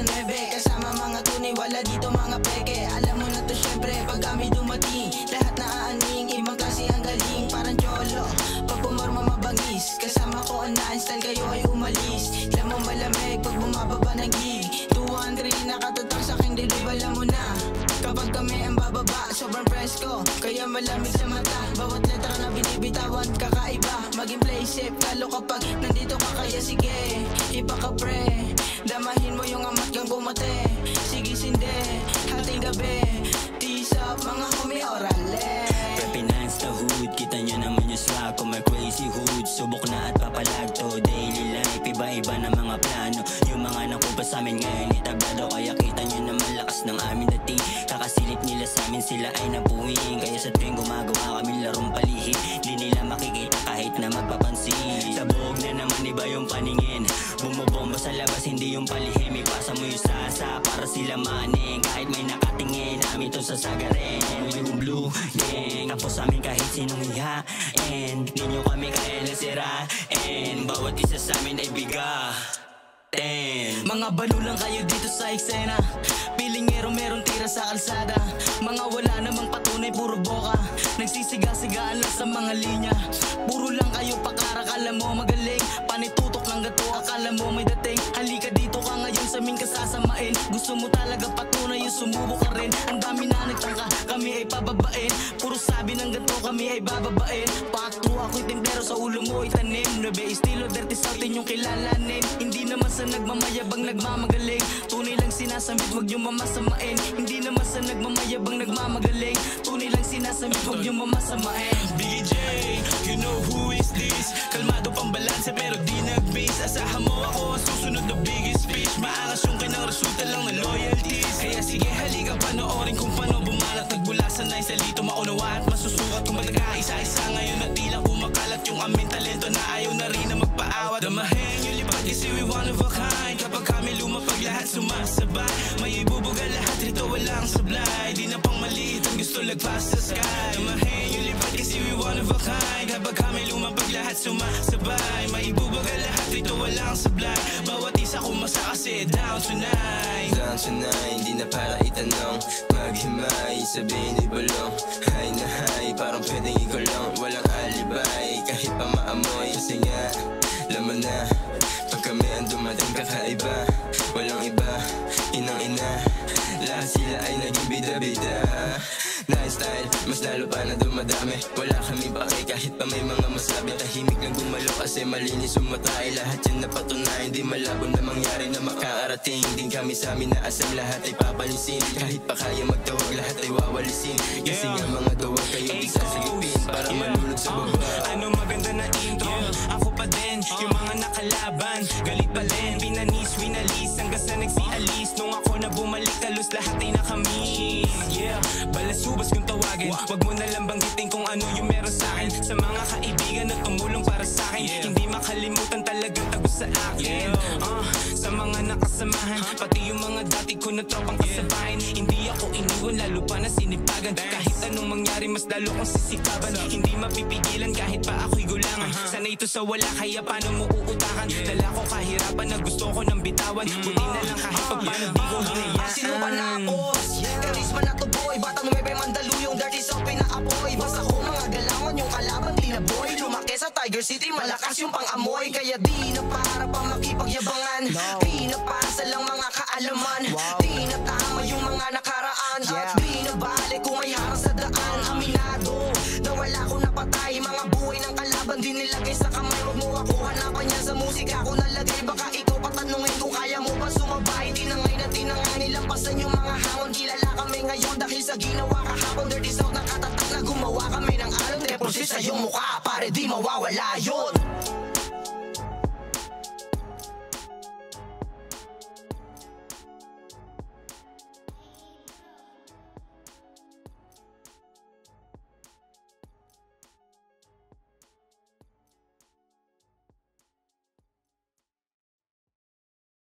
sa 9. Kasama mga tunay, wala dito mga peke. Alam mo na to syempre pag kami dumating, lahat na aaning, ibang klase ang galing. Parang cholo, pag pumorma mabangis. Kasama ko on style, kayo ay umalis. Alam mo malamig pag bumababa ng gig. 200 nakatatak sa aking dilib, alam mo na. Kapag kami ang bababa, sobrang presko, kaya malamig sa mata. Bawat letra na binibitawan, kakaiba. Maging play safe, lalo kapag nandito ka, kaya sige, ipaka-pre. Damahin mo yung amat kang bumate. Sige sinde, hating gabi. Tease up, mga homie, orale. Finance the hood, kita nyo naman yung swag ko. May crazy hood, subok na at papalag to. Daily life, iba-iba na mga plano. Yung mga nakupa sa amin ngayon itablado, kaya kita nyo naman lakas ng aming dating. Kakasilip nila sa amin, sila ay nabuwing. Kaya sa tuwing gumagawa kami larong palihim, di nila makikita kahit na magpapansin. Sa buhog na naman iba yung paningin, bumubomba sa labas, hindi yung palihim. Ipasa mo yung sasa para sila maning. Kahit may nakatingin, namin to sasagarin. Yung blue gang, tapos amin kahit sinong ihain. Di nyo kami kaya nasirain, bawat isa sa amin ay biga. Mga balo lang kayo dito sa eksena, pilingero meron tira sa kalsada. Mga wala namang patunay, puro boka, nagsisiga-sigaan lang sa mga linya. Puro lang kayo pakara, kala mo magaling. Panitutok ng gato, akala mo may dating. Halika dito ka ngayon sa aming kasasamain. Gusto mo talaga patunay, yung sumubo ka rin. Ang dami na nagtangka, kami ay pababain. Puro sabi ng ganto, kami ay bababain. Pakto ako'y tindero, sa ulo mo ay tanim. Nuebe estilo, dirty south, yung kilalanin. Hindi naman sa nagmamayabang nagmamagaling, tunay lang sinasamit, wag yung mamasamain. Hindi naman sa nagmamayabang nagmamagaling, tunay lang sinasamit, wag yung mamasamain. Biggie J, you know who is this? Kalmado pang balanse pero di nag-base. Asahan mo ako ang susunod na biggest fish. Maangas yung kinang resulta lang ng loyalties. Kaya sige halika panoorin kung paano bumalat. Nagbulasan na sa lito, maunawa at masusukat. Kung magkakaisa-isa ngayon at tila kumakalat yung aming talento na ayaw na rin na magpaawat. Damahin yung lipat kasi we one of a kind. Kapag kami lumapag lahat sumasabay, may ibubuga lahat rito walang sablay. Di na pang maliit ang gusto lagpas sa sky. Damahin yung lipat kasi we one of a kind. Kapag kami lumapag lahat sumasabay, may ibubuga lahat rito walang sablay. Bawat isa kumasa kasi down tonight. Down tonight, hindi na para itanong. Maghimay, sabihin ibulong. High na high, parang pwedeng ikulong. Walang alibay, kahit pa maamoy. Kasi nga, laman na pag kami ang dumating kakaiba. Walang iba, inang-ina, lahat sila ay naging bida-bida. Nice style, mas lalo pa na dumadami. Wala kami pake kahit pa may mga masabi. Tahimik lang gumalo kasi malinis umatay. Lahat yan napatunay, hindi malabo na mangyari na makaarating. Din kami sa amin na asam, lahat ay papalisin. Kahit pa kaya magtawag, lahat ay wawalisin. Kasi nga mga gawag kayo di sasalipin para malulog sa baba. Ano maganda na intro, ako pa din yung mga nakalaban. Galit pa rin, pinanis, winalis hanggang sa nagsialis. Nung ako na bumalik talos, lahat ay nakamiss. Yeah, balasubas kung tawagin, wag mo na lang banggitin kung ano yung meron sa akin. Sa mga kaibigan na tumulong para sa akin, hindi makalimutan talagang tagos sa akin. Sa mga nakasamahan, pati yung mga dati ko na tropang kasabayan. Hindi ako iniwan, lalo pa na sinipagan. Kahit anong mangyari, mas lalo kong sisikaban. Hindi mapipigilan kahit pa ako'y gulangan. Sanay ito sa wala, kaya paano mo uutakan? Dala ko kahirapan na gusto ko nang bitawan. Buti na lang kahit pa paano di ko hinayaan. Sino ba na ako? Karisma na to boy, batang nuebe mandaluyong, dirty south pinaapoy. Basta ko mga galawan, yung kalaban di na boy. Lumaki sa Tiger City, malakas yung pang-amoy. Kaya di na para pa makipagyabangan, di na para sa lang mga kaalaman. Di na tama yung mga nakaraan, at di na balik kung may harang sa daan. Aminado na wala ko napatay, mga buhay ng kalaban di nilagay sa kamay. Huwag mo ako hanapan yan sa musika ko nalagay. Baka ikaw patanungin kung kaya mo pa sumabay. Tinangay na tinangay nilampasan yung mga hamon. Kilala kami ngayon dahil sa ginawa kahapon. Dirty south nakatatak na gumawa kami ng alon. Deposit sa iyong mukha, pare di mawawala yun.